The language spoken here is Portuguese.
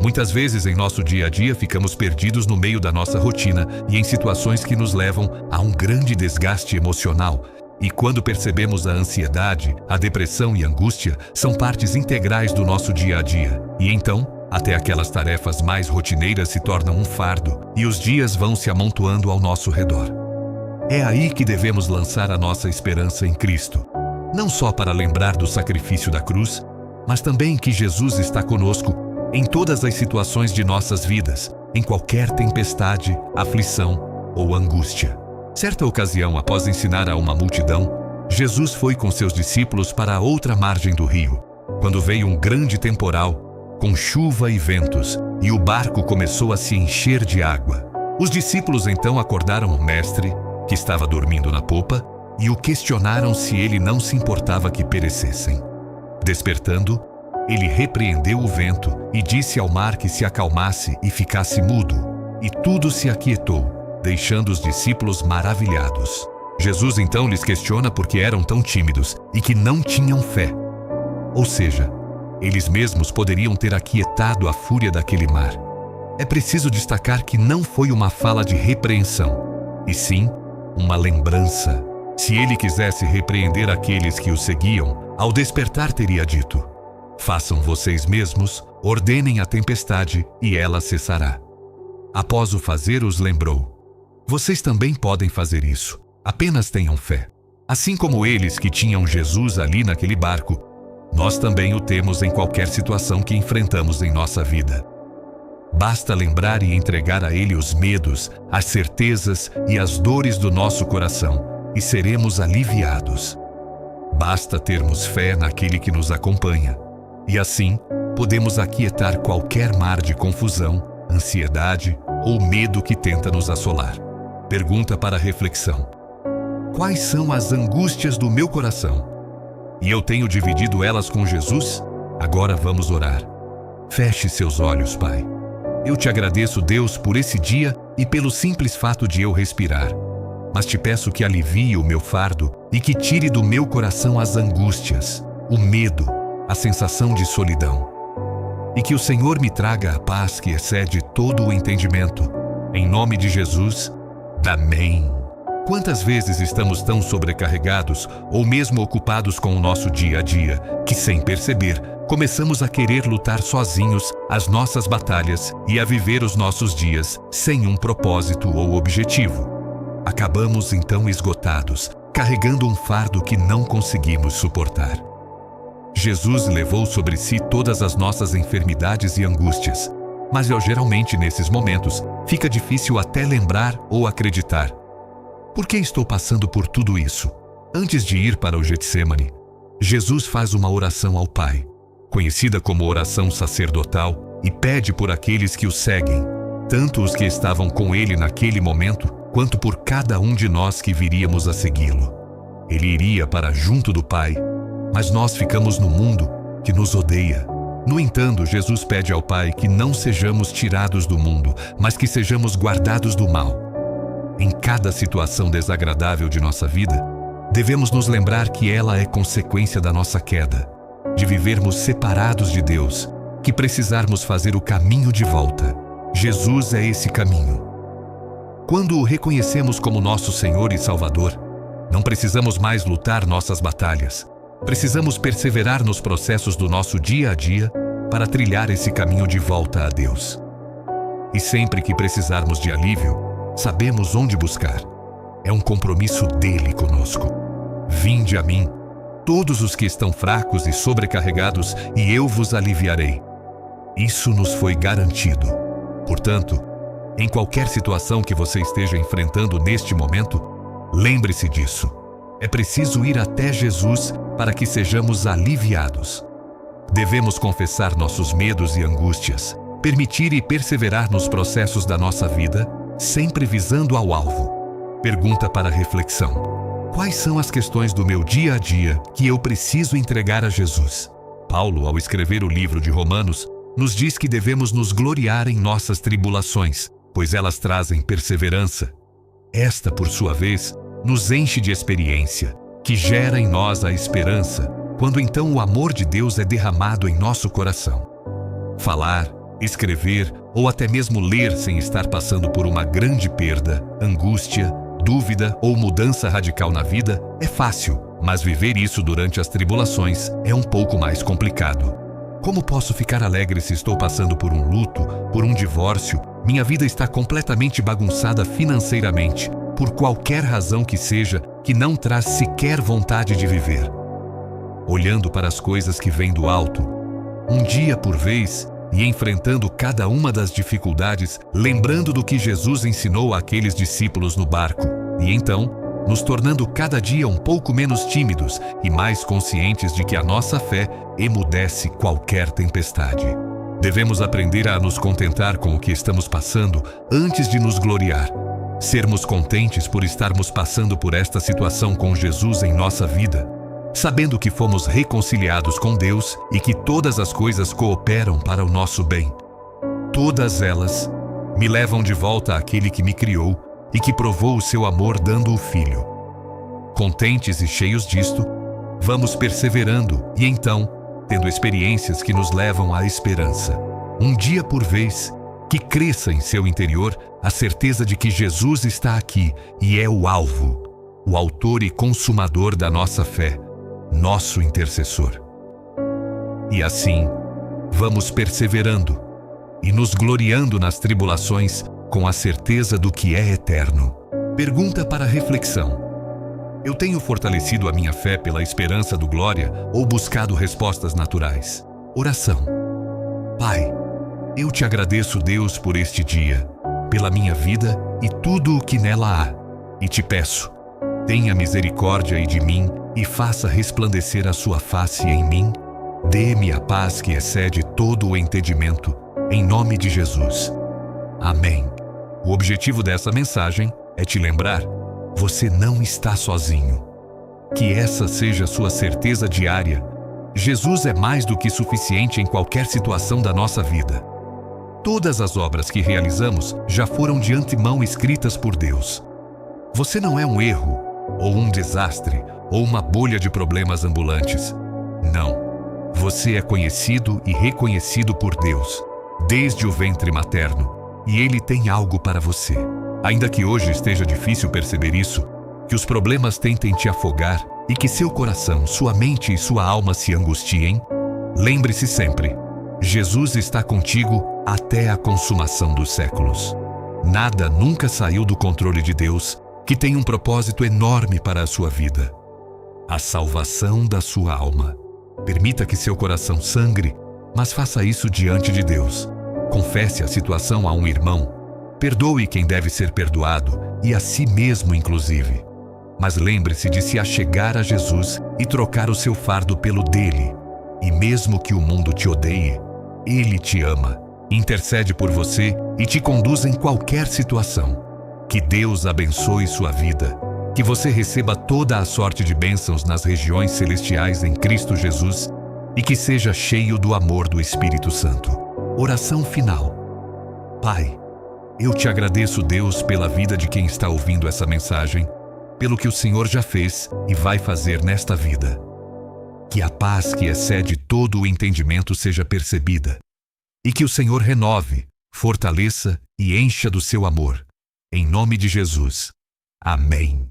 Muitas vezes em nosso dia a dia ficamos perdidos no meio da nossa rotina e em situações que nos levam a um grande desgaste emocional. E quando percebemos a ansiedade, a depressão e a angústia são partes integrais do nosso dia a dia. E então, até aquelas tarefas mais rotineiras se tornam um fardo e os dias vão se amontoando ao nosso redor. É aí que devemos lançar a nossa esperança em Cristo. Não só para lembrar do sacrifício da cruz, mas também que Jesus está conosco em todas as situações de nossas vidas, em qualquer tempestade, aflição ou angústia. Certa ocasião, após ensinar a uma multidão, Jesus foi com seus discípulos para a outra margem do rio, quando veio um grande temporal, com chuva e ventos, e o barco começou a se encher de água. Os discípulos então acordaram o mestre, que estava dormindo na popa, e o questionaram se ele não se importava que perecessem. Despertando, ele repreendeu o vento e disse ao mar que se acalmasse e ficasse mudo, e tudo se aquietou, deixando os discípulos maravilhados. Jesus então lhes questiona por que eram tão tímidos e que não tinham fé. Ou seja, eles mesmos poderiam ter aquietado a fúria daquele mar. É preciso destacar que não foi uma fala de repreensão, e sim uma lembrança. Se ele quisesse repreender aqueles que o seguiam, ao despertar teria dito: façam vocês mesmos, ordenem a tempestade e ela cessará. Após o fazer, os lembrou: vocês também podem fazer isso, apenas tenham fé. Assim como eles que tinham Jesus ali naquele barco, nós também o temos em qualquer situação que enfrentamos em nossa vida. Basta lembrar e entregar a Ele os medos, as certezas e as dores do nosso coração, e seremos aliviados. Basta termos fé naquele que nos acompanha, e assim podemos aquietar qualquer mar de confusão, ansiedade ou medo que tenta nos assolar. Pergunta para reflexão: quais são as angústias do meu coração? E eu tenho dividido elas com Jesus? Agora vamos orar. Feche seus olhos, Pai. Eu te agradeço, Deus, por esse dia e pelo simples fato de eu respirar. Mas te peço que alivie o meu fardo e que tire do meu coração as angústias, o medo, a sensação de solidão. E que o Senhor me traga a paz que excede todo o entendimento. Em nome de Jesus, amém. Quantas vezes estamos tão sobrecarregados ou mesmo ocupados com o nosso dia a dia que, sem perceber, começamos a querer lutar sozinhos as nossas batalhas e a viver os nossos dias sem um propósito ou objetivo. Acabamos então esgotados, carregando um fardo que não conseguimos suportar. Jesus levou sobre si todas as nossas enfermidades e angústias, mas geralmente nesses momentos fica difícil até lembrar ou acreditar. Por que estou passando por tudo isso? Antes de ir para o Getsêmani, Jesus faz uma oração ao Pai, conhecida como oração sacerdotal, e pede por aqueles que o seguem, tanto os que estavam com ele naquele momento, quanto por cada um de nós que viríamos a segui-lo. Ele iria para junto do Pai, mas nós ficamos no mundo que nos odeia. No entanto, Jesus pede ao Pai que não sejamos tirados do mundo, mas que sejamos guardados do mal. Em cada situação desagradável de nossa vida, devemos nos lembrar que ela é consequência da nossa queda, de vivermos separados de Deus, que precisarmos fazer o caminho de volta. Jesus é esse caminho. Quando o reconhecemos como nosso Senhor e Salvador, não precisamos mais lutar nossas batalhas. Precisamos perseverar nos processos do nosso dia a dia para trilhar esse caminho de volta a Deus. E sempre que precisarmos de alívio, sabemos onde buscar. É um compromisso dele conosco. Vinde a mim, todos os que estão fracos e sobrecarregados, e eu vos aliviarei. Isso nos foi garantido. Portanto, em qualquer situação que você esteja enfrentando neste momento, lembre-se disso. É preciso ir até Jesus para que sejamos aliviados. Devemos confessar nossos medos e angústias, permitir e perseverar nos processos da nossa vida, sempre visando ao alvo. Pergunta para reflexão: quais são as questões do meu dia a dia que eu preciso entregar a Jesus? Paulo, ao escrever o livro de Romanos, nos diz que devemos nos gloriar em nossas tribulações, pois elas trazem perseverança. Esta, por sua vez, nos enche de experiência, que gera em nós a esperança, quando então o amor de Deus é derramado em nosso coração. Falar, Escrever ou até mesmo ler sem estar passando por uma grande perda, angústia, dúvida ou mudança radical na vida é fácil, mas viver isso durante as tribulações é um pouco mais complicado. Como posso ficar alegre se estou passando por um luto, por um divórcio, minha vida está completamente bagunçada financeiramente, por qualquer razão que seja, que não traz sequer vontade de viver? Olhando para as coisas que vêm do alto, um dia por vez, e enfrentando cada uma das dificuldades, lembrando do que Jesus ensinou àqueles discípulos no barco, e então, nos tornando cada dia um pouco menos tímidos e mais conscientes de que a nossa fé emudece qualquer tempestade. Devemos aprender a nos contentar com o que estamos passando antes de nos gloriar. Sermos contentes por estarmos passando por esta situação com Jesus em nossa vida, sabendo que fomos reconciliados com Deus e que todas as coisas cooperam para o nosso bem. Todas elas me levam de volta àquele que me criou e que provou o seu amor dando o Filho. Contentes e cheios disto, vamos perseverando e então, tendo experiências que nos levam à esperança. Um dia por vez, que cresça em seu interior a certeza de que Jesus está aqui e é o alvo, o autor e consumador da nossa fé, nosso intercessor. E assim, vamos perseverando e nos gloriando nas tribulações com a certeza do que é eterno. Pergunta para reflexão: eu tenho fortalecido a minha fé pela esperança do glória ou buscado respostas naturais? Oração. Pai, eu te agradeço, Deus, por este dia, pela minha vida e tudo o que nela há. E te peço, tenha misericórdia de mim e faça resplandecer a sua face em mim. Dê-me a paz que excede todo o entendimento, em nome de Jesus. Amém. O objetivo dessa mensagem é te lembrar: você não está sozinho. Que essa seja sua certeza diária. Jesus é mais do que suficiente em qualquer situação da nossa vida. Todas as obras que realizamos já foram de antemão escritas por Deus. Você não é um erro, ou um desastre, ou uma bolha de problemas ambulantes. Não. Você é conhecido e reconhecido por Deus, desde o ventre materno, e Ele tem algo para você. Ainda que hoje esteja difícil perceber isso, que os problemas tentem te afogar e que seu coração, sua mente e sua alma se angustiem, lembre-se sempre: Jesus está contigo até a consumação dos séculos. Nada nunca saiu do controle de Deus, que tem um propósito enorme para a sua vida: a salvação da sua alma. Permita que seu coração sangre, mas faça isso diante de Deus. Confesse a situação a um irmão. Perdoe quem deve ser perdoado, e a si mesmo inclusive. Mas lembre-se de se achegar a Jesus e trocar o seu fardo pelo dele. E mesmo que o mundo te odeie, Ele te ama, intercede por você e te conduz em qualquer situação. Que Deus abençoe sua vida. Que você receba toda a sorte de bênçãos nas regiões celestiais em Cristo Jesus e que seja cheio do amor do Espírito Santo. Oração final. Pai, eu te agradeço, Deus, pela vida de quem está ouvindo essa mensagem, pelo que o Senhor já fez e vai fazer nesta vida. Que a paz que excede todo o entendimento seja percebida e que o Senhor renove, fortaleça e encha do seu amor. Em nome de Jesus. Amém.